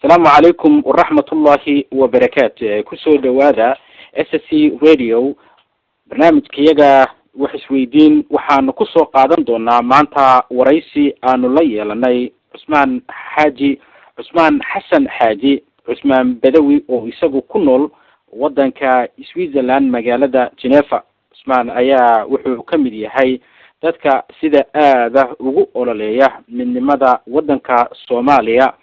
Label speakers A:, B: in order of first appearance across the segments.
A: السلام عليكم ورحمة الله وبركاته. كسو دوادا SSC Radio برنامج كيجا وحسويدين وحان كسو قادم دونا مانتا ورئيسي آنولي لناي عثمان حسن حاجي عثمان بدوي ويساقو كنول ودنكا سويزرلاند مقالة جنيفا. عثمان ايا وحو كمدي هاي dadka sida aada ugu ololeeya midnimada wadanka Soomaaliya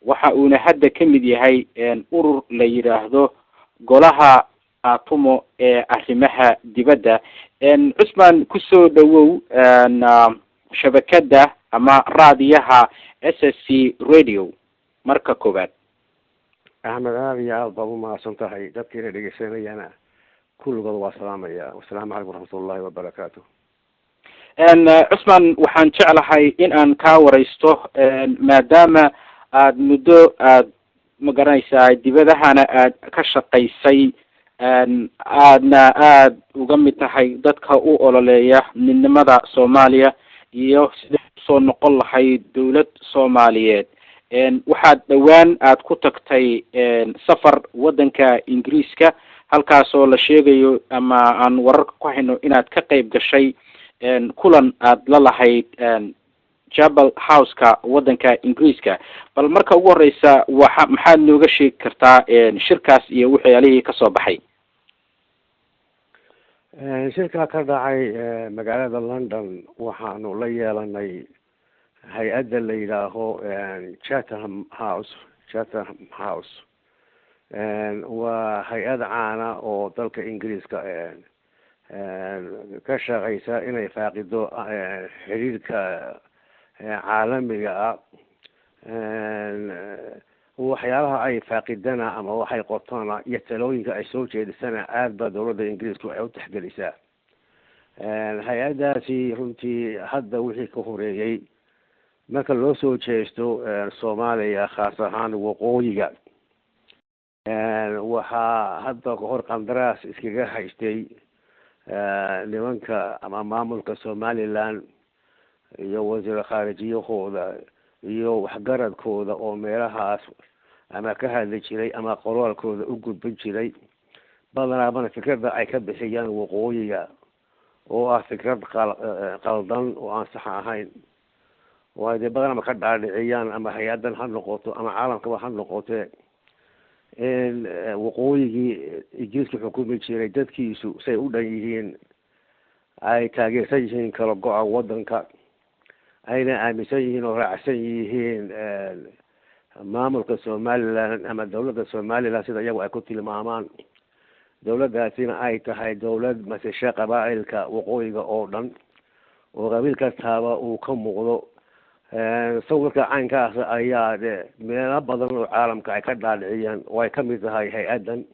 A: waxa uuna hadda ka mid yahay urur la yiraahdo golaha atumo ee arrimaha dibadda. Cusman kusoo dhawow shabakada ama raadiyaha SSC Radio marka koobaad.
B: Ahmed aad baa u mahadsantahay dadkii dhegeysanayana kulligood waa salaamaya. Assalaamu calaykum warahmatullaahi wabarakaatuh.
A: Cusman waxaan jeclahay in aan ka wareysto maadaama aad muddo aad magaranaysaa dibadahana aad ka shaqaysay aadna aad uga mid tahay dadka u ololeeya midnimada Soomaaliya iyo sida soo noqon lahayd dawlad Soomaaliyeed. waxaad dhawaan aad ku tagtay safar wadanka Ingiriiska halkaasoo la sheegayo ama aan wararka ku hayno inaad ka qayb gashay kulan aad la lahayd Jabal House-ka wadanka Ingiriiska. bal marka ugu horeysa maxaad nooga sheegi kartaa shirkaas iyo wixii ka soo baxay?
B: shirka ka dhacay magaalada London waxaanu la yeelanay hay-adda la yidhaaho Chatham House waa hay-ad caana oo dalka Ingiriiska ka shaqeysa inay faaqido xiriirka caalamiga ah waxyaalaha ay faaqidana ama waxay qortana iyo talooyinka ay soo jeedisana aad ba dowladda Ingiriisku ay u taxgelisaa. hay-adaasi runtii hadda wixii ka horeeyay marka loo soo jeesto Soomaaliya khaas ahaan waqooyiga waxaa hadda kahor qandaraas iskaga haystay nimanka ama maamulka Somaliland iyo wasiir khaarijiyahooda iyo waxgaradkooda oo meelahaas ama ka hadli jiray ama qoraalkooda u gudbin jiray badanaa fikrada ay ka bixiyaan waqooyiga oo ah fikrad qaldan oo aan sax ahayn waa de badanaa ka dhaadhiciyaan ama hay-adan ha noqoto ama caalamkaba ha noqotee waqooyigii Ingiriiska xukumi jiray dadkiisu say u dhan yihiin ay taageersan yihiin kala go-a wadanka ayna aaminsan yihiin oo raacsan yihiin maamulka Somaliland ama dowladda Somaliland sida iyagu ay ku tilmaamaan. dowladdaasina ay tahay dowlad masasha qabaa'ilka waqooyiga oo dhan oo qabiil kastaaba uu ka muuqdo. sawirka caynkaas ayaa meelo badan oo caalamka ay ka dhaadhiciyaan oo ay ka mid tahay hay-adan.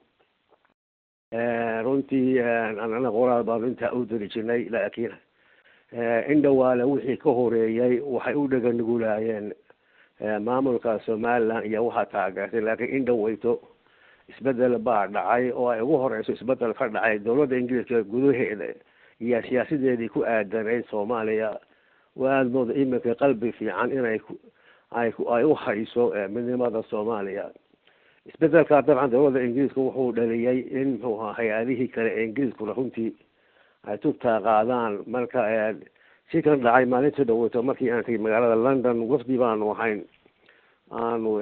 B: runtii anana qoraal baan intaa u diri jirnay laakiin indhawaale wixii ka horeeyay waxay u dhagan nugulaayeen maamulka Somaliland iyo waxa taageertay laakiin indhaweyto isbedel baa dhacay oo ay ugu horeyso isbedel ka dhacay dowladda Ingiriiska gudaheeda iyo siyaasadeedii ku aadanayd Soomaaliya waad moodo imika qalbi fiican inay ay u hayso midnimada Soomaaliya. isbedelka dabcan dowladda Ingiriiska wuxuu dhaliyay in hay-adihii kale ee Ingiriisku runtii ay tubta qaadaan marka si kan dhacay maalintii dhaweyto markii aan tagay magaalada London wafdi baanu ahayn aanu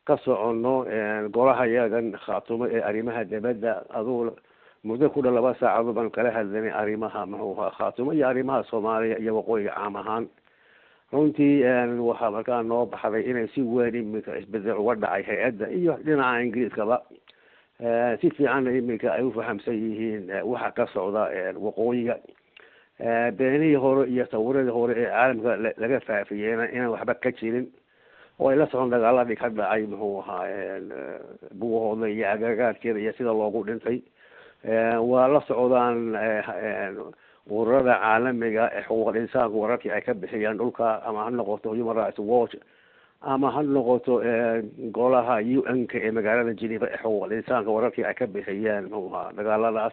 B: ka soconno golaha yagan khaatumo ee arrimaha dibadda aduu muddo ku dhow 2 saacadood baan kala hadlanay arrimaha khaatumo iyo arrimaha Soomaaliya iyo waqooyiga caam ahaan. runtii waxaa markaa noo baxday inay si weyn imika isbedel uga dhacay hay-adda iyo dhinaca Ingiriiskaba si fiican imika ay u fahamsan yihiin waxa ka socda waqooyiga. beenihii hore iyo tawaradii hore ee caalamka laga faafiyeyna inaan waxba ka jirin oo ay la socon dagaaladii ka dhacay buuhooda iyo agagaarkeeda iyo sida loogu dhintay. waa la socdaan ururada caalamiga ee xuquuqul insaanka wararkii ay ka bixiyaan dhulka ama ha noqoto Human Rights Watch ama ha noqoto golaha UN-ka ee magaalada Geneva ee xuquuqul insaanka wararkii ay ka bixiyaan dagaaladaas.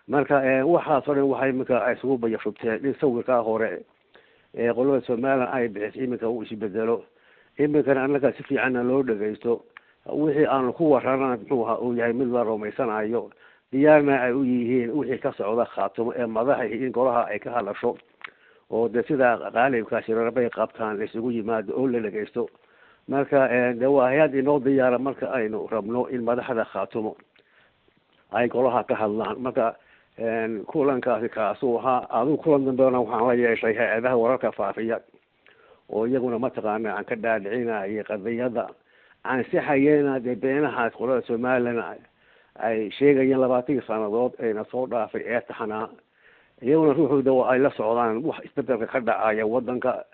B: marka waxaas oo dhan waxay imika isugu bayashubteen in sawirka hore qolada Soomaaliland ay bixisay imika uu isbedelo iminkana annaga si fiicanna loo dhagaysto wixii aanu ku warrana muxuu ahaa uu yahay mid la rumaysanayo diyaarna ay u yihiin wixii ka socda khaatumo ee madaxa in golaha ay ka hadasho oo de sida qaalibka shirarbay qabtaan la isugu yimaado oo la dhagaysto marka de waa hay-ad inoo diyaara marka aynu rabno in madaxda khaatumo ay golaha ka hadlaan marka kulankaasi kaasuu ahaa adigu kulan dambena waxaan la yeeshay hay-adaha wararka faafiya oo iyaguna mataqaana aan ka dhaadhicinayay qadiyada ansixayena dee beenahaas qolada somalilan ay sheegayeen 20 sanadood ayna soo dhaafay ee taxanaa iyaguna ruuxooda ay la socdaan wax isbedelka ka dhacaya wadanka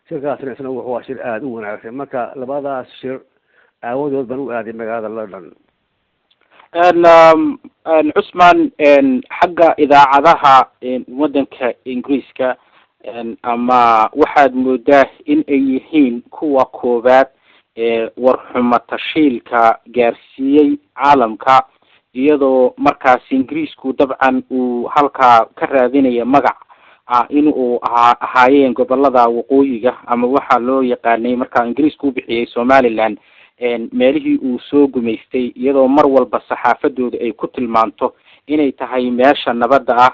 B: shirkaasna isna wuxuu shir aad u wanaagsan marka labadaas shir aawadood baan u aaday magaalada London
A: cusman xagga idaacadaha wadanka ingiriiska ama waxaad moodaa in ay yihiin kuwa koobaad warxuma tashiilka gaarsiiyey caalamka iyadoo markaas ingiriisku dabcan uu halkaa ka raadinaya magac in uu ahaayeen gobolada waqooyiga ama waxaa loo yaqaanay markaa ingiriisku u bixiyey Somaliland meelihii uu soo gumaystay iyadoo mar walba saxaafadooda ay ku tilmaanto inay tahay meesha nabadda ah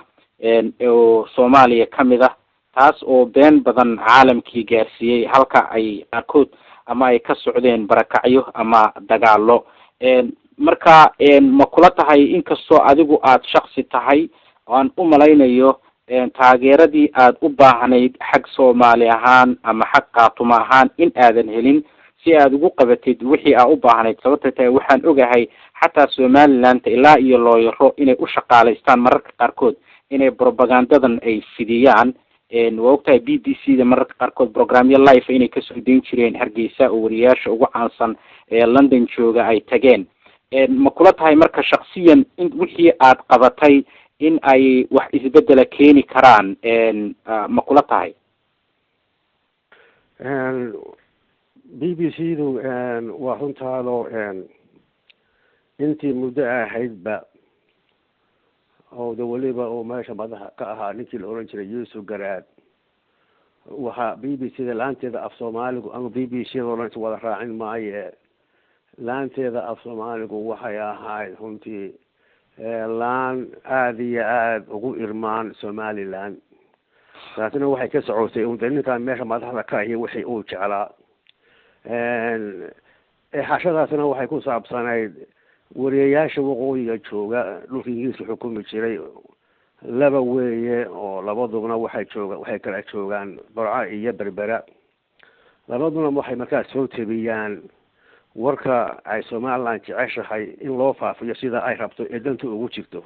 A: oo Soomaaliya kamid ah taas oo been badan caalamkii gaarsiiyey halka ay qaarkood ama ay ka socdeen barakacyo ama dagaalo marka ma kula tahay inkastoo adigu aad shakhsi tahay aan u malaynayo taageeradii aad u baahnayd xag Soomaali ahaan ama xag qaatuma ahaan in aadan helin si aad ugu qabatid wixii aad u baahnayd sababtoo tahay waxaan ogahay xataa Somaliland ilaa iyo looyaro inay u shaqaaleystaan mararka qaarkood inay propagandadan ay fidiyaan waqtiga BBC da mararka qaarkood programyo live inay ka soo deyn jireen Hargeysa oo wariyaasha ugu caansan ee London jooga ay tageen ma kula tahay marka shakhsiyan in wixii aad qabatay in ay wax isbedel keeni karaan ma kula tahay
B: BBC-du waa runtaado intii muddo ahaydba oo waliba oo meesha madaxa ka ahaa ninkii la oran jiray Yuusuf Garaad waxa BBC-da laanteeda af Soomaaligu ama BBC-da wada raacin maaye laanteeda af Soomaaligu waxay ahayd runtii laan aad iyo aad ugu irmaan Somaliland taasina waxay ka socotay ninkan meesha madaxda ka ahi wixii uu jeclaa xashadaasna waxay ku saabsanayd wariyayaasha waqooyiga jooga dhulka ingiriiska xukumi jiray laba weeye oo labaduna waxay kala joogaan Burco iyo Berbera labaduna waxay markaas soo tabiyaan warka ay Somaliland jeceshahay in loo faafiyo sida ay rabto ee danta ugu jirto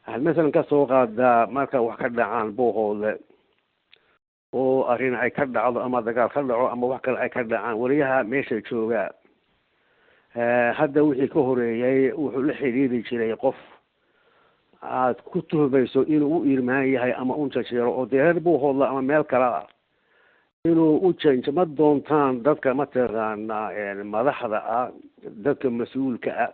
B: مثلا kasoo qaada marka wax ka dhacaan boohooda oo arrin ay ka dhacdo ama dagaal ka dhaco ama wax kale ay ka dhacaan wariyaha meesha jooga hadda wixii ka horeeyay wuxuu la xiriiri jiray qof aad ku tuhmayso inuu u irmaan yahay ama u jajiro oo deer boohooda ama meel kale ah inuu u change ma doontaan dadka mataqaana madaxda ah dadka mas'uulka ah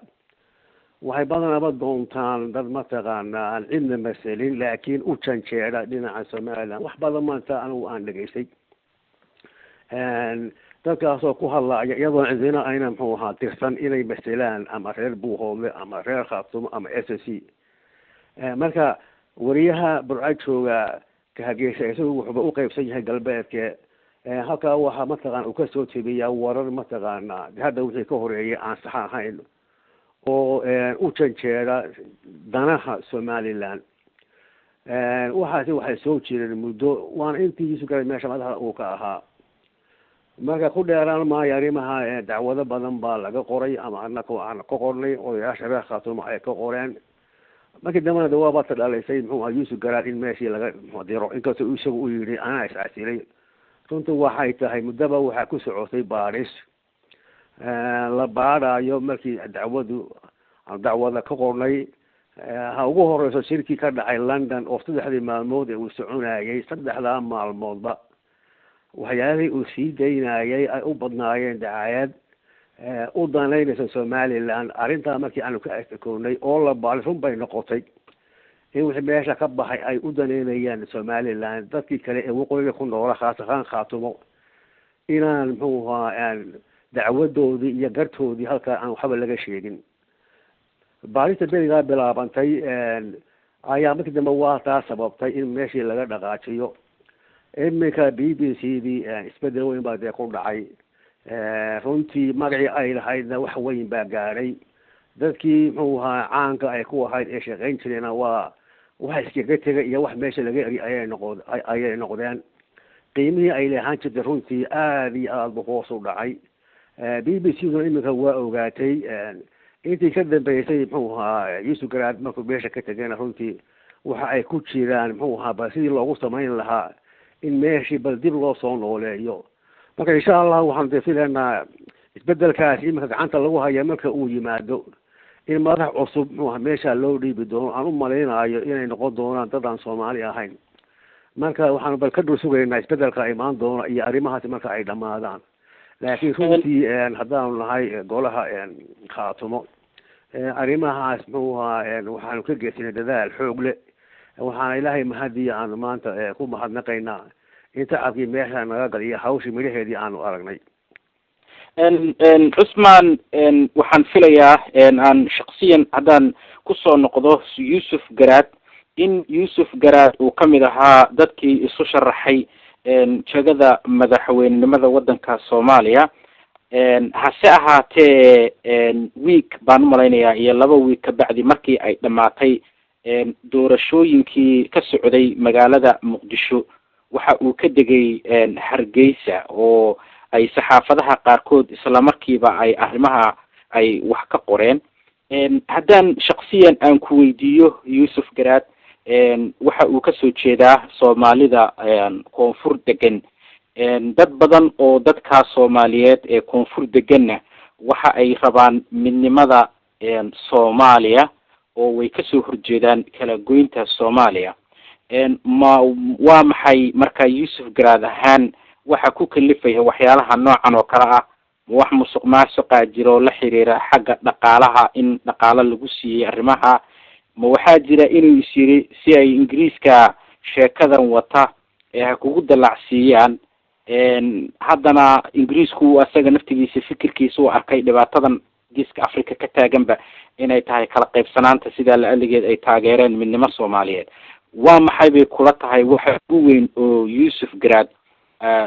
B: waxay badanaba doontaan dad mataqaana aan cidna masalin laakiin u janjeera dhinaca Somaliland wax badan maanta anigu aan dhageystay dadkaasoo ku hadlaya iyadoo cidina ayna muxuu ahaa tirsan inay masalaan ama reer buuhoole ama reer khaatumo ama SSC marka wariyaha Burco jooga ka Hargeysa isagu wuxuu u qaybsan yahay galbeedka halka waxa mataqaana uu ka soo tibiyaa warar mataqaana hadda wixii ka horeeyay aan sax ahayn oo u janjeera danaha Somaliland waxay soo jireen muddo waan intii isu galay meesha madaxda uu ka ahaa marka ku dheeraan ma yarimaha dacwado badan baa laga qoray ama annako aan ka qornay oo yaasha reer khaatumo ay ka qoreen markii dambana dawaaba dhalaysay muxuu Yuusuf Garaad in meeshii laga diro inkastoo isagu u yiri ana isaasilay runtu waxay tahay muddaba waxa ku socotay baaris la baarayo markii dacwada ka qornay ha ugu horeyso shirki ka dhacay London oo 3 maalmood uu soconayay 3 maalmoodba waxyaabihii uu sii daynayay ay u badnaayeen dacaayad u danaynaysa Somaliland arrinta markii aanu ka astakoonay oo la baaris run bay noqotay in wixii meesha ka baxay ay u danaynayaan Somaliland dadkii kale ee waqooyiga ku noolaa khaasatan Khaatumo inaan muxuu ahaa dacwadoodii iyo gartoodii halkaa aan waxba laga sheegin. baarista berigaa bilaabantay ayaa markii dambe waa taa sababtay in meeshii laga dhaqaajiyo. iminka b b c dii isbedel weyn baa dee ku dhacay. runtii magacii ay lahaydna wax weyn baa gaadhay. dadkii muxuu ahaa caanka ay ku ahayd ee shaqayn jireena waa wax iskaga tegay iyo wax meesha laga eri ayay noqdeen. qiimihii ay lahaan jirtay runtii aada iyo aada buu hoos u dhacay. b b c duna iminka waa ogaatay intii ka dambeysay muxuu ahaa yuusuf garaad markuu meesha ka tegayna runtii waxa ay ku jiraan muxuu ahaa bal sidii loogu samayn lahaa in meeshii bal dib loo soo nooleeyo. marka insha allah waxaan dee filaynaa isbedelkaas iminka gacanta lagu haya marka uu yimaado in madax cusub muxuu ahaa meesha loo dhiibi doono. aan u malaynayo inay noqon doonaan dad aan Soomaali ahayn. marka waxaan bal ka dhul sugaynaa isbedelka imaan doona iyo arrimahaasi marka ay dhamaadaan. laakiin runtii haddaanu nahay golaha khaatumo arrimahaas muxuu ahaa waxaanu ka geysanay dadaal xoog leh. waxaana ilaahay mahadiya aanu maanta ku mahadnaqaynaa in tacabkii meesha naga gal iyo hawshii midhaheedii aanu aragnay.
A: cusmaan waxaan filayaa aan shaksiyan haddaan kusoo noqdo yuusuf garaad in yuusuf garaad uu kamid ahaa dadkii isu sharaxay jagada madaxweynenimada wadanka Soomaaliya. hase ahaatee week baan u malaynayaa iyo 2 week ka bacdi markii ay dhamaatay doorashooyinkii ka socday magaalada Muqdisho waxa uu ka degay Hargeysa oo ay saxaafadaha qaarkood isla markiiba ay arrimaha ay wax ka qoreen. haddaan shakhsiyan aan ku weydiiyo yuusuf garaad waxa uu ka soo jeedaa Soomaalida koonfur degan. dad badan oo dadka Soomaaliyeed ee koonfur deganna waxa ay rabaan midnimada Soomaaliya oo way ka soo horjeedaan kala goynta Soomaaliya. waa maxay marka yuusuf garaad ahaan waxa ku kalifaya waxyaalaha noocan oo kala ah wax musuqmaasuqa jiro la xiriira xagga dhaqaalaha in dhaqaale lagu siiyay arrimaha ma waxaa jira inuu isiri si ay Ingiriiska sheekadan wata ee kugu dalacsiiyaan haddana Ingiriisku asaga naftigiisa fikirkiisa uu arkay dhibaatadan geeska Afrika ka taaganba inay tahay kala qaybsanaanta sida la aligeed ay taageereen midnimo Soomaaliyeed. waa maxay bay kula tahay waxa ugu weyn oo yuusuf garaad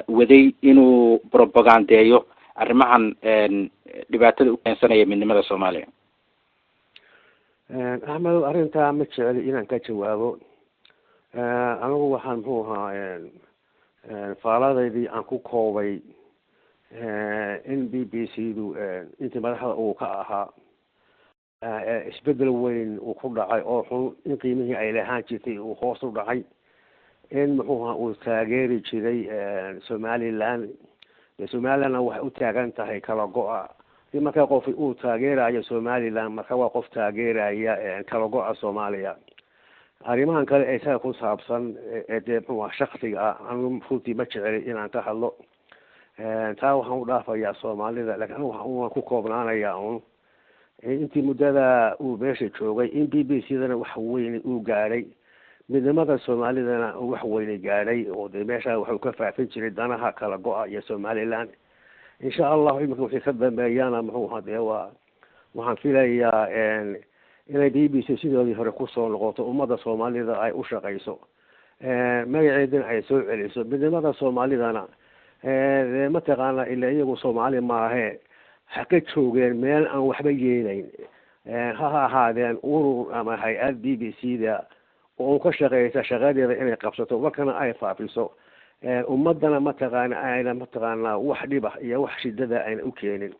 A: waday inuu propagandeeyo arrimahan dhibaatada u keensanaya midnimada Soomaaliya?
B: Ahmed arrinta ma jeceli inaan ka jawaabo. anigu waxaan muxuu ahaa faaladeydii aan ku koobay in b b c du intii madaxda uu ka ahaa isbedel weyn uu ku dhacay oo xun in qiimihii ay lahaan jirtay uu hoos u dhacay in muxuu ahaa uu taageeri jiray Somaliland. Somalilandna waxay u taagan tahay kala go-a. marka qof uu taageerayo Somaliland marka waa qof taageeraya kala go-a Soomaaliya. arrimahan kale ee isaga ku saabsan ee muxuu shakhsiga ah anigu runtii ma jeceli inaan ka hadlo. taa waxaan u dhaafayaa Soomaalida laakiin waxaan ku koobnaanayaa intii muddada uu meesha joogay in b b c dana wax weyn uu gaadhay midnimada Soomaalidana wax weyn gaadhay oo de meesha wuxuu ka faafin jiray danaha kala go-a iyo Somaliland. insha Allah imika wixii ka dambeeyana muxuu hadee waxaan filayaa inay b b c sidoodii hore ku soo noqoto ummadda Soomaalida ay u shaqeyso magaceedana ay soo celiso midnimada Soomaalidana ma taqaana ilaa iyagu Soomaali maahe ha ka joogeen meel aan waxba yeelayn ha ahaadeen urur ama hay-ad b b c da oo ka shaqeysa shaqadeeda inay qabsato markana ay faafiso ummadana mataqaana wax dhiba iyo wax shidada ayna u keenin.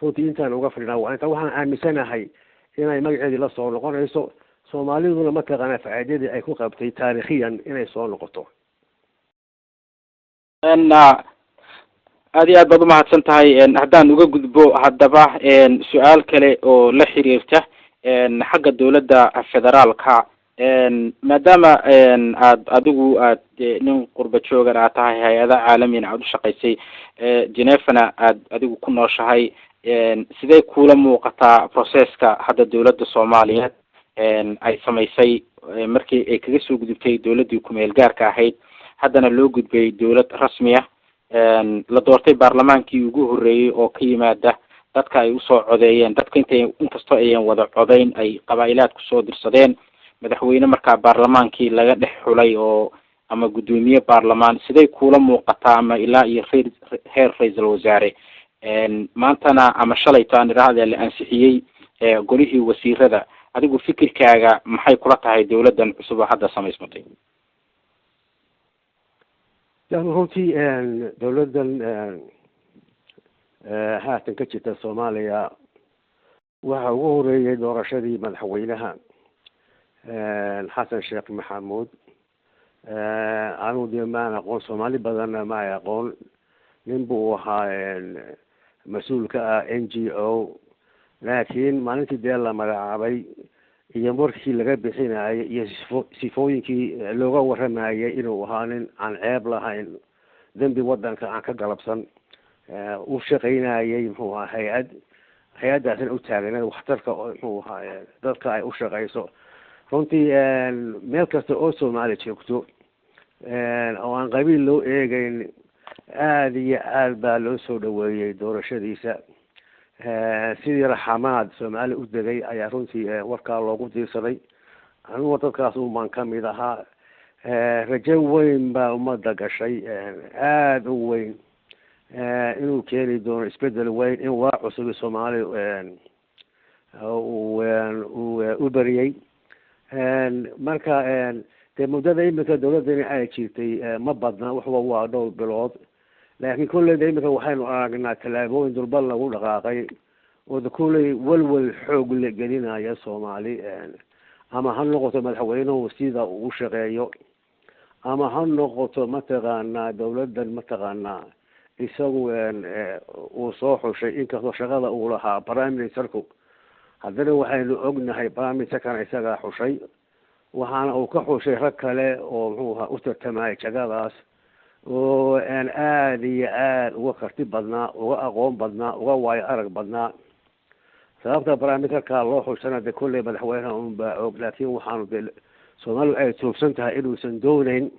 B: runtii intaan uga fadhinaa waa inta waxaan aaminsanahay inay magaceedii la soo noqonayso Soomaaliduna mataqaana faa'iidadii ay ku qabtay taariikhiyan inay soo noqoto.
A: aad iyo aad baad umahadsan tahay. haddaan uga gudbo haddaba su-aal kale oo la xiriirta xagga dowladda federaalka maadaama adigu nin qurba joogan aad tahay hay-ada caalamiyan aad u shaqaysay Genevana aad adigu ku nooshahay sidee kula muuqataa processka hadda dowladda Soomaaliyeed ay samaysay markii ay kaga soo gudubtay dowladdii ku meel gaarka ahayd haddana loo gudbay dowlad rasmi ah la doortay baarlamaankii ugu horeeyay oo ka yimaada dadka ay usoo codeeyeen dadka inkastoo ayan wada codeyn ay qabaa'ilaad kusoo dirsadeen madaxweyne markaa baarlamaankii laga dhex xulay oo ama gudoomiye baarlamaan siday kula muuqataa ama ilaa iyo heer ra'iisul wasaare maantana ama shalayto aan iraahdo la ansixiyay golihii wasiirada adigu fikirkaaga maxay kula tahay dawladdan cusub oo hadda samaysmatay
B: runtii dawladdan haatan ka jirta Soomaaliya waxa ugu horeeyay doorashadii madaxweynaha xasan sheekh maxamuud anu deemaan aqoon Soomaali badan ma aqoon nin buu ahaa mas'uulka ah NGO laakiin maalintii la magacaabay iyo markii laga bixinayay iyo sifooyinkii looga waramayay inuu ahaa nin aan ceeb lahayn dambi wadanka aan ka galabsan u shaqeynayay muxuu ahaa hay'adaasna u taagan waxtarka muxuu ahaa dadka ay u shaqeyso runtii meel kasta oo Soomaali joogto oo aan qabiil loo eegayn aad iyo aad baa loo soo dhaweeyay doorashadiisa sidii raxamaad Soomaali u degay ayaa runtii warkaa loogu diirsaday anigu dadkaas umaan ka mid ahaa rajo weyn baa ummadda gashay aad u weyn inuu keeni doono isbedel weyn in waa cusub Soomaali u bariyay marka dee muddada imika dawladani ay jirtay ma badna waxba waa dhowr bilood laakiin kulleyda imika waxaynu aragnaa tallaabooyin durba lagu dhaqaaqay oo kulley walwal xoog la gelinaya Soomaali ama ha noqoto madaxweynuhu sida uu shaqeeyo ama ha noqoto mataqaanaa dawladdan mataqaanaa isagu uu soo xushay inkastoo shaqada uu lahaa prime ministerku haddana waxaynu ognahay prime ministerkan isagaa xushay waxaana uu ka xushay rag kale oo muxuu ahaa u tartamay jagadaas oo aad iyo aad uga karti badnaa uga aqoon badnaa uga waayo arag badnaa sababta prime ministerka loo xushana de kulley madaxweynaha un baa og laakiin waxaanu de Soomaalidu ay tuugsan tahay inuusan doonayn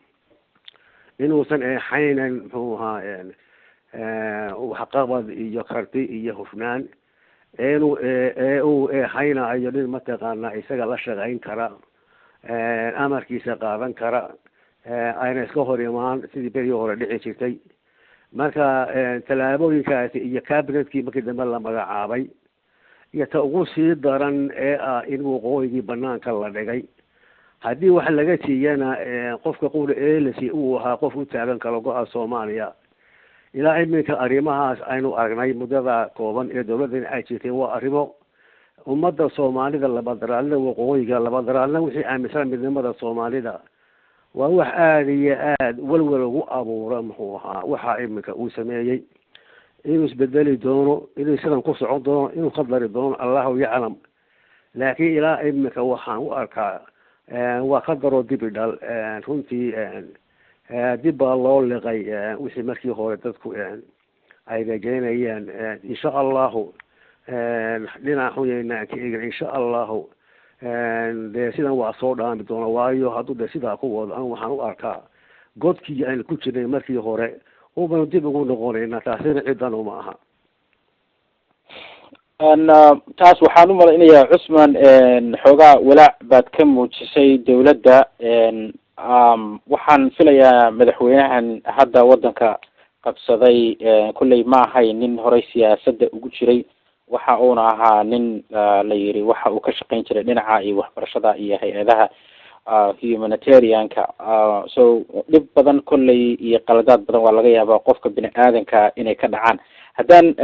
B: inuusan haynan muxuu ahaa waxqabad iyo karti iyo hufnaan uu haynayo nin mataqaanaa isaga la shaqeyn kara amarkiisa qaadan kara ayna iska hor imaan sidii berigii hore dhici jirtay marka tallaabooyinkaasi iyo cabinetkii markii dambe la magacaabay iyo ta ugu sii daran ee ah in waqooyigii banaanka la dhigay haddii wax laga siiyana qofka qowla eelasi uu ahaa qof u taagan kala go-a Soomaaliya ilaa iminka arrimahaas aynu aragnay muddada kooban ee dawladdan ay jirtay waa arrimo ummadda Soomaalida labadaraalna waqooyiga labadaraalna wixii aaminsan midnimada Soomaalida waa wax aad iyo aad walwal ugu abuura muxuu ahaa waxa iminka uu sameeyey inuu isbedeli doono inuu sidan ku socon doono inuu qadari doono Allahu yaclam laakiin ilaa iminka waxaan u arkaa waa qadaro dibi dhal runtii dib baa loo liqay wixii markii hore dadku ay rajeynayeen insha allahu dhinaca xuyayna ka eegin insha allahu dee sidan waa soo dhaami doona waayo hadduu de sidaa ku wado an waxaan u arkaa godkii aynu ku jirnay markii hore ubanu dib ugu noqonayna taasina cidan uma aha
A: taas waxaan u malaynayaa Cusman xoogaa walaac baad ka muujisay dawladda waxaan filayaa madaxweynahan hadda wadanka qabsaday kulley ma ahay nin horey siyaasadda ugu jiray waxa uuna ahaa nin la yiri waxa uu ka shaqeyn jiray dhinaca iyo waxbarashada iyo hay-adaha humanitarianka so dhib badan kulley iyo qaladaad badan waa laga yaabaa qofka bini aadanka inay ka dhacaan haddaan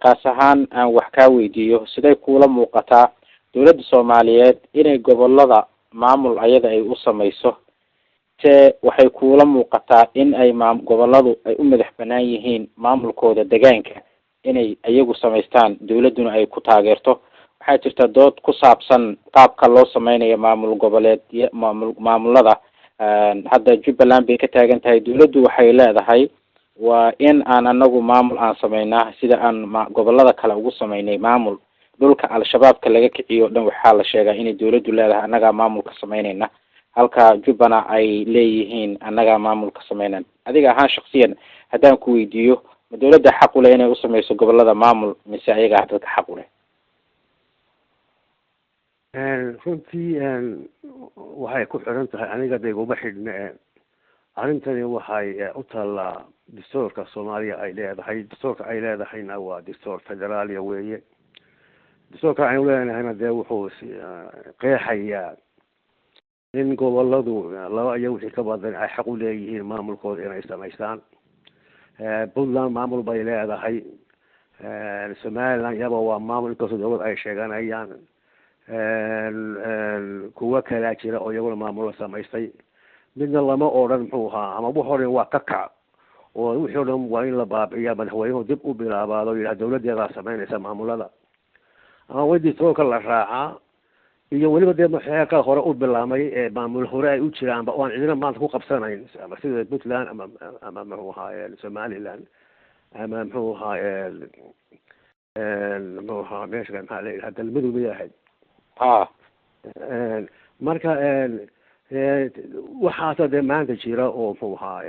A: qaas ahaan aan wax kaa weydiiyo siday kuula muuqataa dawladda Soomaaliyeed inay gobolada maamul ayada ay u samayso te waxay kuula muuqataa in ay goboladu ay u madax banaan yihiin maamulkooda deegaanka inay ayagu samaystaan dawladduna ay ku taageerto waxaa jirta dood ku saabsan qaabka loo sameynayo maamul goboleed maamulada hadda Jubbaland bay ka taagan tahay dawladdu waxay leedahay waa in aan anagu maamul aan sameynaa sida aan gobolada kale ugu sameynay maamul dhulka al-shabaabka laga kiciyo dhan waxaa la sheegaa inay dawladdu leedahay anaga maamulka sameynayna halka jubbana ay leeyihiin annaga maamulka sameynan. adiga ahaan shakhsiyan haddaan ku weydiiyo ma dawladda xaq u leh inay u sameyso gobolada maamul mise ayaga dadka xaq u leh?
B: runtii waxay ku xiran tahay aniga deeguma xidhne arrintani waxay u taallaa dastuurka Soomaaliya ay leedahay. dastuurka ay leedahayna waa dastuur federaaliya weeye. dastuurka aynu leenahayna dee wuxuu qeexayaa in goboladu laba iyo wixii ka badan ay xaq u leeyihiin maamulkooda inay samaystaan. Puntland maamul bay leedahay, Somaliland iyaba waa maamul inkastoo dawlad ay sheeganayaan, kuwa kala jira oo iyaguna maamulo samaystay. midna lama odhan muxuu ahaa ama wax hore waa ka kac oo wixii oo dhan waa in la baabi'iyaa madaxweynuhu dib u bilaabaado yidhaha dawladeedaa samaynaysa maamulada ama weydii toolka la raacaa iyo weliba dee xeerka hore u bilaamay ee maamul hore ay u jiraanba oo aan cidina maanta ku qabsanayn ama sida Puntland ama muxuu ahaa Somaliland ama muxuu ahaa meesha maxaa la yidhaha galmudug bay ahayd marka waxaasa dee maanta jira oo muxuu ahaa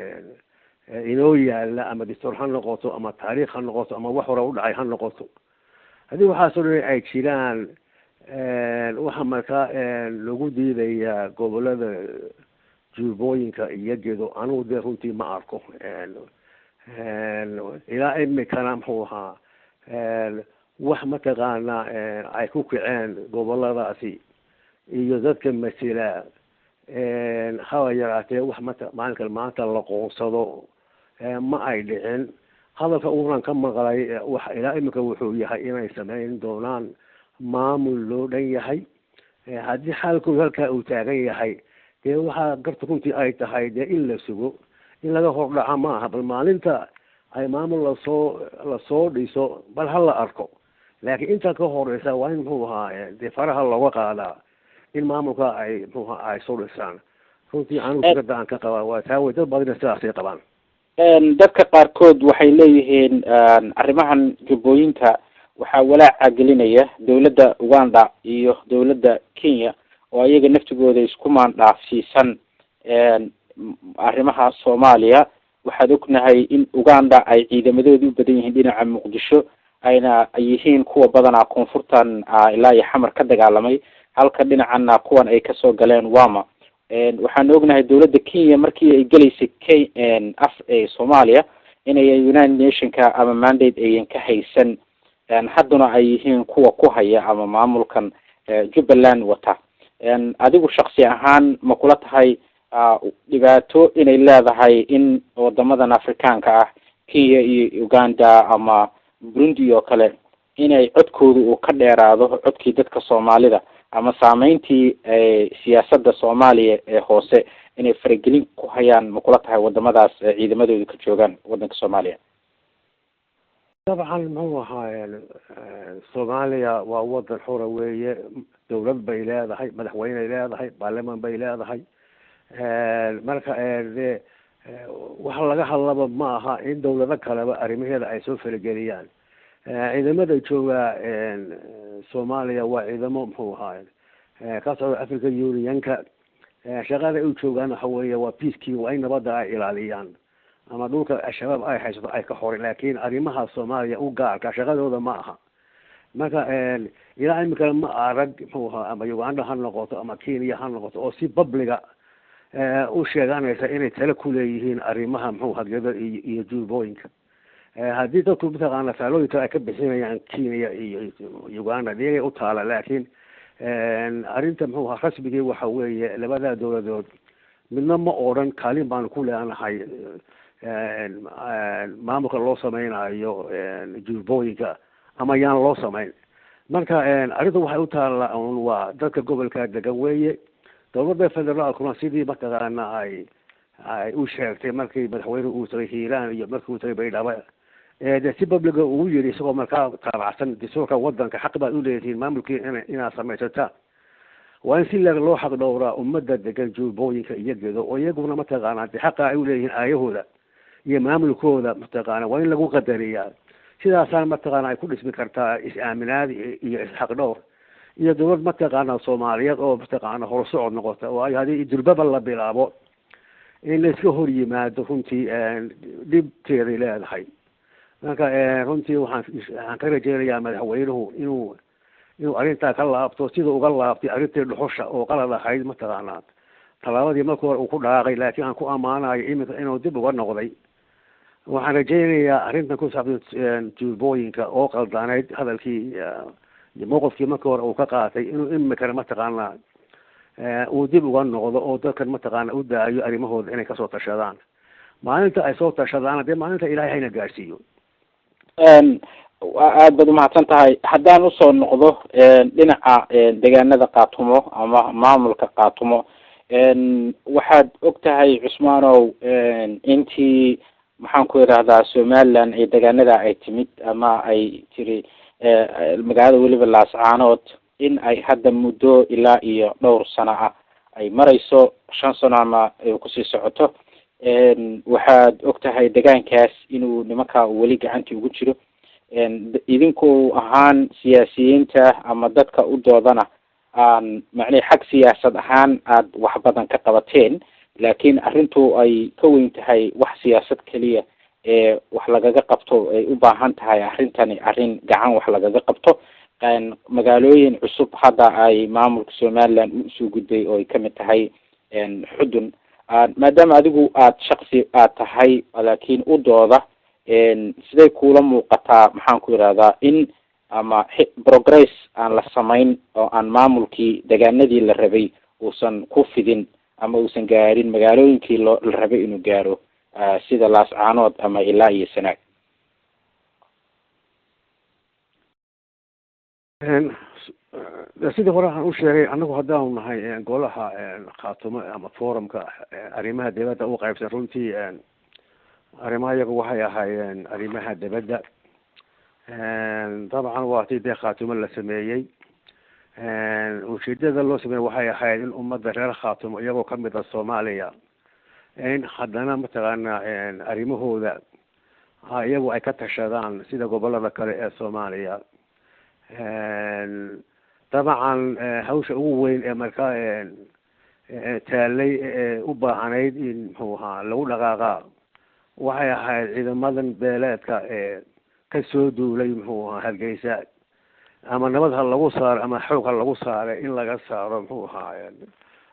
B: inoo yaala ama dastuur ha noqoto ama taariikh ha noqoto ama wax hore u dhacay ha noqoto haddii waxaasoo dhan ay jiraan waxa markaa lagu diidayaa gobolada jubbooyinka iyo gedo anigu dee runtii ma arko ilaa imikana muxuu ahaa wax mataqaana ay ku kaceen goboladaasi iyo dadka masila haba yaraatee wax maalinkan maanta la qoonsado ma ay dhicin. hadalka uunan ka maqlay wax ilaa imika wuxuu yahay inay sameyn doonaan maamul loo dhan yahay. haddii xaalkoodu halkaa uu taagan yahay dee waxaa garta runtii ay tahay dee in la sugo in laga hordhaca ma aha bal maalinta ay maamul lasoo dhiso bal ha la arko laakiin inta ka horeysa waa in muxuu ahaa dee faraha looga qaadaa in maamulka ay muxuu ahaa ay soo dhisaan. runtii anigu fikradda aan ka qabaa waa taa wey dad badina sidaasay qabaan.
A: dadka qaarkood waxay leeyihiin arrimahan jubbooyinka waxaa walaaca gelinaya dawladda Uganda iyo dawladda Kenya oo iyaga naftigooda isku maandhaafsiisan arrimaha Soomaaliya. waxaad ognahay in Uganda ay ciidamadoodu u badan yihiin dhinaca Muqdisho ayna yihiin kuwa badanaa koonfurtan ilaa iyo xamar ka dagaalamay halka dhinacana kuwan ay kasoo galeen Wama. waxaan ognahay dawladda Kenya markii ay galaysay Soomaaliya inay United Nationka ama mandate ayan ka haysan haddana ay yihiin kuwa ku haya ama maamulkan Jubbaland wata. adigu shakhsi ahaan ma kula tahay dhibaato inay leedahay in wadamadan Afrikaanka ah Kenya iyo Uganda ama Burundi oo kale inay codkooda uu ka dheeraado codkii dadka Soomaalida ama saameyntii siyaasadda Soomaaliya ee hoose inay faragelin ku hayaan ma kula tahay wadamadaas ciidamadooda ka joogaan wadanka Soomaaliya?
B: dabcan muxuu ahaa Soomaaliya waa wadan xor weeye, dawlad bay leedahay, madaxweyne leedahay, baarlamaan bay leedahay. marka waxa laga hadlaba ma aha in dawlado kaleba arrimaheeda ay soo farageliyaan. ciidamada jooga Soomaaliya waa ciidamo muxuu ahaa ka socda African Unionka. shaqada ay joogaan waxa weeye waa peacekeeping, waa in nabadda ay ilaaliyaan ama dhulka shabaab ay haysato ay ka xorin, laakiin arrimaha Soomaaliya u gaarka shaqadooda ma aha. marka ilaa imika ma arag muxuu ahaa ama Uganda ha noqoto ama Kenya ha noqoto oo si publica u sheeganaysa inay tala ku leeyihiin arrimaha muxuu hadgada iyo jubbooyinka. haddii dadku mataqaana faalooyinka ay ka bixinayaan Kenya iyo Uganda iyagay u taala, laakiin arrinta muxuu ahaa rasmigii waxa weeye labada dawladood midna ma odhan kaalin baan ku leenahay maamulka loo sameynayo jubbooyinka ama yaan loo samayn. marka arrinta waxay u taala waa dadka gobolka degan weeye. dawladda federaalkuna sidii mataqaana ay u sheegtay markii madaxweyne uu tagay Hiiraan iyo markii uu tagay Baydhabo dee si publica ugu yidhi isagoo markaa taabacsan dastuurka wadanka xaq baad u leedihiin maamulkii inaad samaysataa. waa in si loo xaq dhowraa ummadda degan jubbooyinka iyo gedo oo iyaguna mataqaana dee xaqa ay u leeyihiin aayahooda iyo maamulkooda mataqaana waa in lagu qadariyaa. sidaasaan mataqaana ay ku dhismi kartaa is-aaminaad iyo is-xaq dhowr. iyo dowlad mataqaana Soomaaliyeed oo mataqaana horsocod noqota oo ay hadii durbaba la bilaabo in la iska hor yimaado runtii dhibteeda leedahay marka runtii waxaan ka rajaynayaa madaxweynuhu inuu arrintaa ka laabto sida uga laabtay arrintii dhuxusha oo qalad ahayd mataqaana talaabadii markii hore uu ku dhaaqay laakiin aan ku amaanayo iminka inuu dib uga noqday waxaan rajaynayaa arrintan ku saabsan tuubooyinka oo qaldanayd hadalkii mowqifkii markii hore uu ka qaatay inuu imikana mataqaana uu dib uga noqdo oo dadkan mataqaana u daayo arrimahooda inay kasoo tashadaan maalinta ay soo tashadaan dee maalinta ilaahay hayna gaarsiiyo
A: aad baad umahadsan tahay haddaan usoo noqdo dhinaca deegaanada qaatumo ama maamulka qaatumo waxaad og tahay cusmaanow intii maxaan ku idhahdaa Somaliland ay deegaanada ay timid ama ay tiri magaalada weliba Laascaanood in ay hadda muddo ilaa iyo dhowr sano ah ay marayso 5 sano ama ay kusii socoto waxaad og tahay deegaankaas inuu nimanka weli gacantii ugu jiro idinku ahaan siyaasiyiinta ama dadka u doodana aan macnaheedu xag siyaasad ahaan aad wax badan ka qabateen laakiin arrintu ay ka weyn tahay wax siyaasad kaliya wax lagaga qabto ay u baahan tahay arrintani arrin gacan wax lagaga qabto magaalooyin cusub hadda ay maamulka Somaliland u soo gudbay oo ay kamid tahay xudun maadaama adigu aad shakhsi aad tahay laakiin u dooda siday kula muuqataa maxaan ku iraadaa in ama progress aan la samayn oo aan maamulkii deegaanadii la rabay uusan ku fidin ama uusan gaarin magaalooyinkii la rabay inuu gaaro sida Laascaanood ama ilaa iyo Sanaag
B: sidii hore aan u sheegay anagu haddaan nahay golaha qaatumo ama forumka arrimaha dibadda u qaybsan runtii arrimaha iyagu waxay ahaayeen arrimaha dibadda dabcan waa tii dee qaatumo la sameeyey ujeedada loo sameeyey waxay ahayd in ummadda reer qaatumo iyagoo kamid ah Soomaaliya in haddana mataqaana arrimahooda iyagu ay ka tashadaan sida gobolada kale ee Soomaaliya dabcan hawsha ugu weyn ee markaa taalay u baahanayd in muxuu ahaa lagu dhaqaaqa waxay ahayd ciidamadan beeleedka ka soo duulay muxuu ahaa Hargeysa ama nabad ha lagu saaro ama xoog ha lagu saaro in laga saaro muxuu ahaa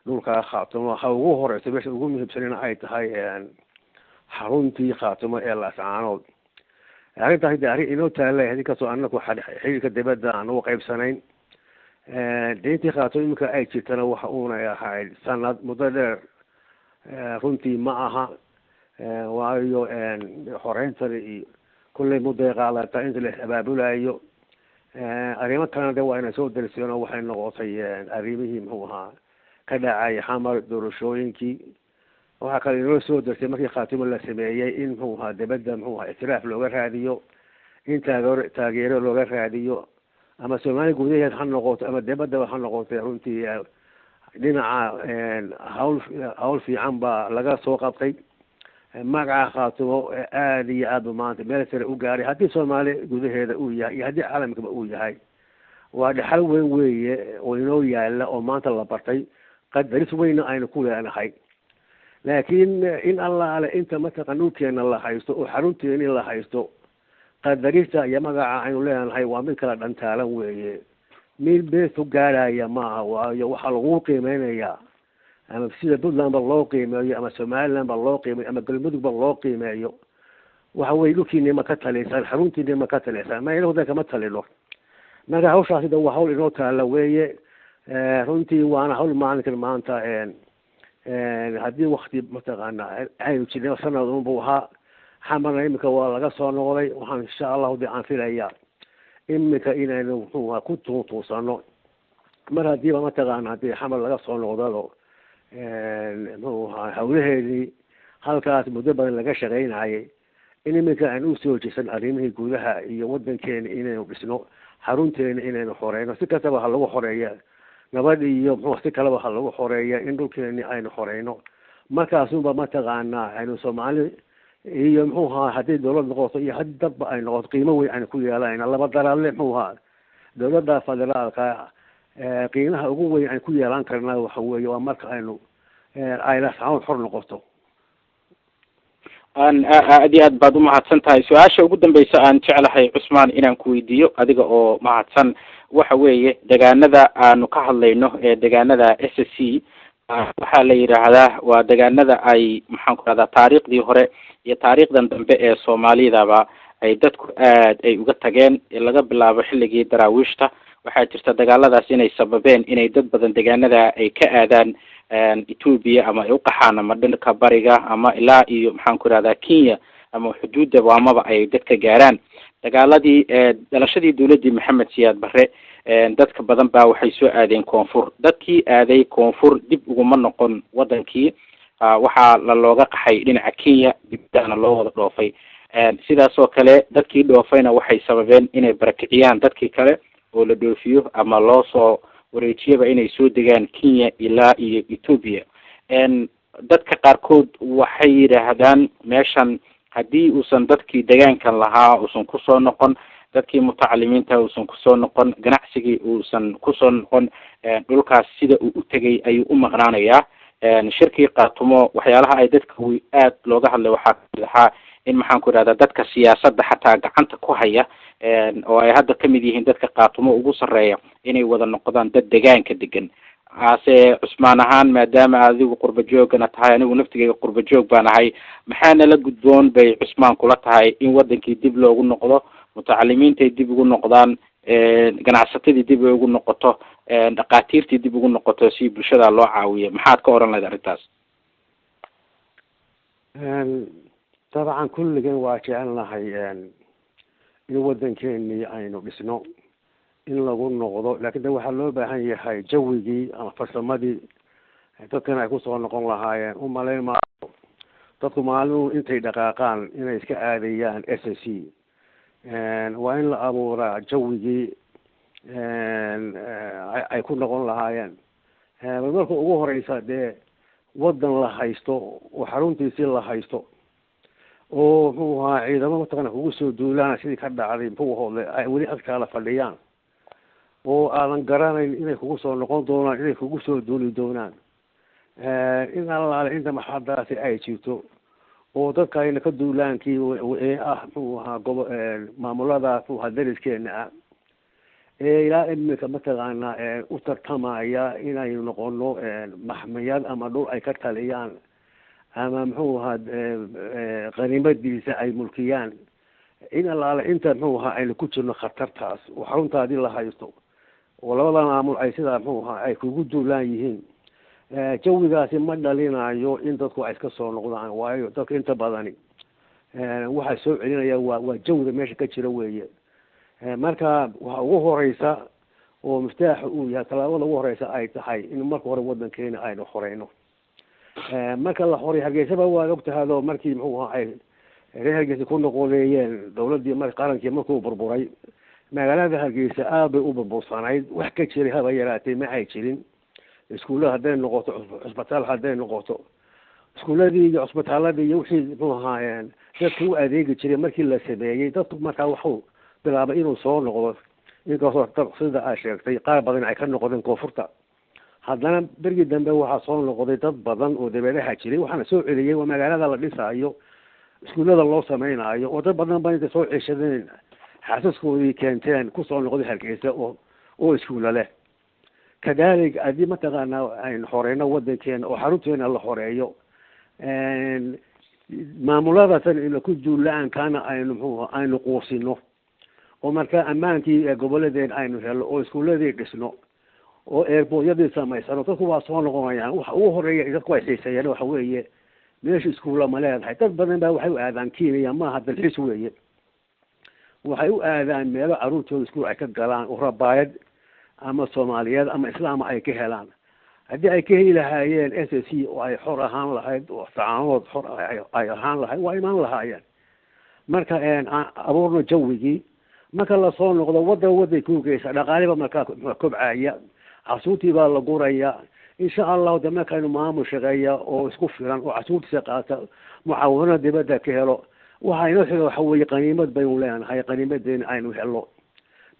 B: dhulka qaatumo waxa ugu horeysa meesha ugu muhiimsan ay tahay xaruntii qaatumo ee Laascaanood arrintaasi arrin inoo taalay hadii ka soo annagu xiriirka dibadda aan u qaybsanayn deyntii qaatumo imika ay jirtana waxa uuna ahayd sanad muddo dheer runtii ma aha waayo xoreyntan iyo kulley muddo qaadata inta la abaabulayo arrimo kalena de waa inay soo darseen oo waxay noqotay arrimihii muxuu ahaa ka dhacay xamar doorashooyinkii waxaa kale inoo soo darsay markii qaatumo la sameeyey in muxuu ahaa dibadda muxuu ahaa itiraaf looga raadiyo in taageero looga raadiyo ama Soomaali gudaheed ha noqoto ama dibadda ha noqoto runtii dhinaca hawl fiican baa laga soo qabtay magaca qaatumo aad iyo aad maanta meel sare u gaaray haddii Soomaali gudaheeda uu yahay iyo haddii caalamkaba uu yahay waa dhaxal weyn weeye oo inoo yaala oo maanta la bartay qadaris weyna aynu ku leenahay laakiin in allaale inta mataqan dhulkeena la haysto oo xarunteeni la haysto qadarista iyo magaca aynu leenahay waa mid kala dhantaalan weeye mid beesu gaaraya maaha waayo waxaa lagu qiimeynayaa ama sida Puntland loo qiimeeyo ama Somaliland loo qiimeeyo ama Galmudug loo qiimeeyo waxa way dhulkiina ma ka talisan xaruntiina ma ka talisan ma ilaahu kama talino marka hawshaasi waa hawl inoo taala weeye runtii waana hawl maalinkan maanta haddii waqti mataqaana aynu jirnay sanad unbuu ahaa xamarna imika waa laga soo noqday waxaan insha allahu dee aan filayaa imika inaynu muxuu ku tuutuusano mar haddiiba mataqaana haddii xamar laga soo noqdado muxuu ahaa hawlaheedii halkaas muddo badan laga shaqaynayay in imika aan usoo jeesan arrimihii gudaha iyo wadankeena inaynu dhisno xarunteena inaynu xoreyno si kastaba ha lagu xoreeya nabad iyo muxuu si kaleba ha lagu xoreeya in dhulkeeni aynu xoreyno markaasunba mataqaana aynu Soomaali iyo muxuu ahaa haddii dowlad noqoto iyo haddii dadba ay noqoto qiimo weyn aynu ku yeelanayna laba daraale muxuu ahaa dowladda federaalka qiimaha ugu weyn aan ku yeelan karnaa waxa weeye waa marka aynu ay laascaanood xor noqoto.
A: aad iyo aad baad umahadsan tahay. su-aasha ugu dambeysa aan jeclahay cusmaan inaan ku weydiiyo adiga oo mahadsan waxa weeye deegaanada aanu ka hadlayno ee deegaanada SSC waxaa la yidhaahdaa waa deegaanada ay maxaan ku rahdaa taariikhdii hore iyo taariikhdan dambe ee soomaalidaba ay dadku aad ay uga tageen laga bilaabo xilligii daraawiishta. waxaa jirta dagaaladaas inay sababeen inay dad badan deegaanada ay ka aadaan Ethiopia ama ay u qaxaan ama dhanka bariga ama ilaa iyo maxaan ku rahdaa Kenya ama xuduudda waamaba ay dadka gaaraan. dagaaladii dhalashadii dawladii Maxamed Siyaad Barre dadka badan baa waxay soo aadeen koonfur. dadkii aaday koonfur dib uguma noqon wadankii, waxaa looga qaxay dhinaca Kenya, dibdana loo wada dhoofay. sidaas oo kale dadkii dhoofayna waxay sababeen inay barakiciyaan dadkii kale oo la dhoofiyo ama loo soo wareejiyaba inay soo degaan Kenya ilaa iyo Ethiopia. dadka qaarkood waxay yidhaahdaan meeshan haddii uusan dadkii deegaankan lahaa uusan kusoo noqon, dadkii mutacalimiinta uusan kusoo noqon, ganacsigii uusan kusoo noqon, dhulkaas sida uu u tegay ayuu u maqnaanayaa. shirkii qaatumo waxyaalaha ay dadka aad looga hadlay waxaa kamid ahaa in maxaan ku idhahdaa dadka siyaasadda xataa gacanta ku haya oo ay hadda kamid yihiin dadka qaatumo ugu sarreeya inay wada noqdaan dad deegaanka degan. ase cusmaan ahaan maadaama adigu qurba joogana tahay anigu naftigeyga qurba joog baan ahay, maxaa nala gudboon bay cusmaan kula tahay in wadankii dib loogu noqdo, mutacalimiintay dib ugu noqdaan, ganacsatadii dib ay ugu noqoto, dhaqaatiirtii dib ugu noqoto si bulshada loo caawiyo? maxaad ka oran lahayd arrintaas?
B: dabcan kulligan waa jecelnahay in wadankeenii aynu dhisno, in lagu noqdo, laakiin de waxaa loo baahan yahay jawigii ama farsamadii dadkan ay kusoo noqon lahaayeen. umalayn maayo dadku maalin intay dhaqaaqaan inay iska aadayaan SSC. waa in la abuuraa jawigii ay ku noqon lahaayeen. marka ugu horeysa dee wadan la haysto oo xaruntiisii la haysto oo muxuu ahaa ciidamo mataqana kugu soo duulaan sidii ka dhacday muxuu hoodle ay weli agtaala fadhiyaan oo aadan garanayn inay kugu soo noqon doonaan, inay kugu soo duuli doonaan. in allaale inta maxadaasi ay jirto oo dadkayna ka duulaankii muxuu ahaa maamulada muxuu ahaa deriskeena ah ilaa imika mataqaana u tartamaya inaynu noqono maxmiyad ama dhul ay ka taliyaan ama muxuu ahaa qaniimadiisa ay mulkiyaan. in allaale inta muxuu ahaa aynu ku jirno khatartaas oo xaruntaadii la haysto oo labada maamul ay sidaa muxuu ahaa ay kugu duulaan yihiin, jawigaasi ma dhalinayo in dadku ay iska soo noqdaan. waayo dadka inta badani waxay soo celinayaan waa jawiga meesha ka jira weeye. marka waxa ugu horeysa oo miftaaxa uu yahay talaabada ugu horeysa ay tahay in marka hore wadankeena aynu xoreyno. marka la xoray Hargeysaba waa ogtahay markii muxuu ahaa ay reer Hargeysa ku noqoleeyeen dawladii qarankii markuu burburay, magaalada Hargeysa aad bay u burbursanayd, wax ka jiray haba yaraatay ma ay jirin. iskuulaha hadday noqoto, cusbitaal hadday noqoto, iskuuladii iyo cusbitaaladii iyo wixii muxuu ahaayeen dadku u adeegi jiray markii la sameeyey, dadku markaa wuxuu bilaabay inuu soo noqdo. inkastoo sida ay sheegtay qaar badan ay ka noqdeen koonfurta, haddana berigii dambe waxaa soo noqday dad badan oo dabeelaha jiray. waxaana soo celiyey waa magaalada la dhisaayo, iskuullada loo sameynaayo, oo dad badan ba intay soo ceshadeen xaasaskoodii keenteen kusoo noqday Hargeysa oo iskuulla leh. kadalik haddii mataqaanaa aynu xoreyno wadankeena oo xarunteena la xoreeyo, maamuladaatan ina ku duulaankaana aynu muxuu aynu quusino oo markaa ammaankii goboladeen aynu helo oo iskuuladii dhisno oo airportyadii samaysano, dadku waa soo noqonayaan. waxa ugu horeeya dadku ay xiiseeyeen waxa weeye meesha iskuulla ma leedahay. dad badan baa waxay u aadaan Kenya, maaha dalxiis weeye, waxay u aadaan meelo caruurtooda iskuul ay ka galaan oo rabaayad ama Soomaaliyeed ama Islaam ay ka helaan. haddii ay ka heli lahaayeen SSC oo ay xor ahaan lahayd oo tacaanood xor ay ahaan lahayd waa imaan lahaayeen. marka abuurno jawigii, marka la soo noqdo waday ku geysa dhaqaaliba markaa kobcaya, casuurtii baa la guraya. insha Allah de markaynu maamul shaqeeya oo isku filan oo casuurtiisa qaata, mucaawino dibadda ka helo, waxaynu xiga waxa weeye qaniimad baynu leenahay, qaniimadeena aynu helo.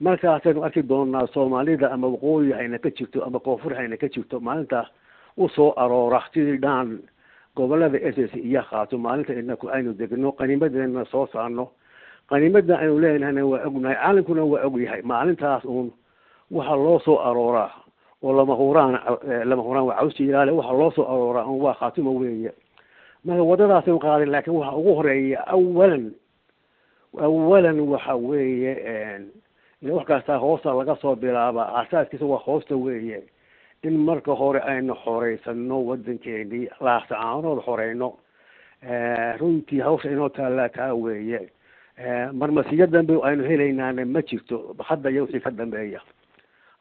B: markaasaynu arki doonaa soomaalida ama waqooyi hayna ka jirto ama koonfur hayna ka jirto maalinta usoo aroora sidii dhaan gobolada ss iyo qaato maalinta inaku aynu degno qaniimadeena soo saarno qaniimada aynu leenahayna waa ognahay caalamkuna waa ogyahay maalintaas uun waxaa loo soo arooraa oo lama huraan waa cawsi ilaale waxaa loo soo arooraa un waa khaatimo weeye marka wadadaasaynu qaaday laakiin waxa ugu horeeya awalan waxa weeye wax kastaa hoosta laga soo bilaaba asaaskiisa waa hoosta weeye in marka hore aynu xoreysano wadankeenii laascaanood xoreyno runtii hawsha inoo taallaa taa weeye marmasiyo dambe aynu helaynaana ma jirto hadda iyo wixii ka dambeeya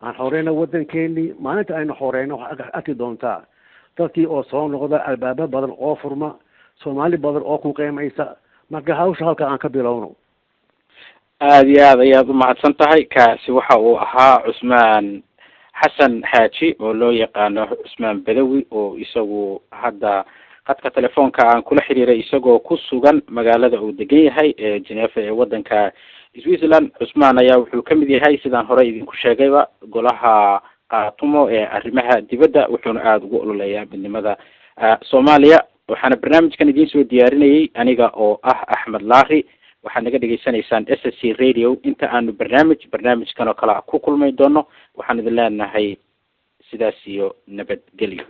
B: aan xoreyno wadankeenii maalinta aynu xoreyno waxaad arki doontaa dadkii oo soo noqda albaabo badan oo furma soomaali badan oo ku qiimaysa marka hawsha halka aan ka bilowno
A: aada iyo aad ayaad umahadsan tahay kaasi waxa uu ahaa cusmaan xasan xaaji oo loo yaqaano cusmaan badawi oo isagu hadda khadka telefoonka aan kula xiriiray isagoo ku sugan magaalada uu degan yahay ee Geneva ee wadanka Switzerland. Cusmaan ayaa wuxuu kamid yahay sidaan hore idinku sheegayba golaha qaatumo ee arrimaha dibadda wuxuuna aada ugu ololeeyaa midnimada Soomaaliya. waxaana barnaamijkan idiin soo diyaarinayay aniga oo ah Axmed Laari. waxaad naga dhageysanaysaan SSC Radio. inta aanu barnaamijkan oo kale ku kulmay doono waxaan idin leenahay sidaas iyo nabadgelyo.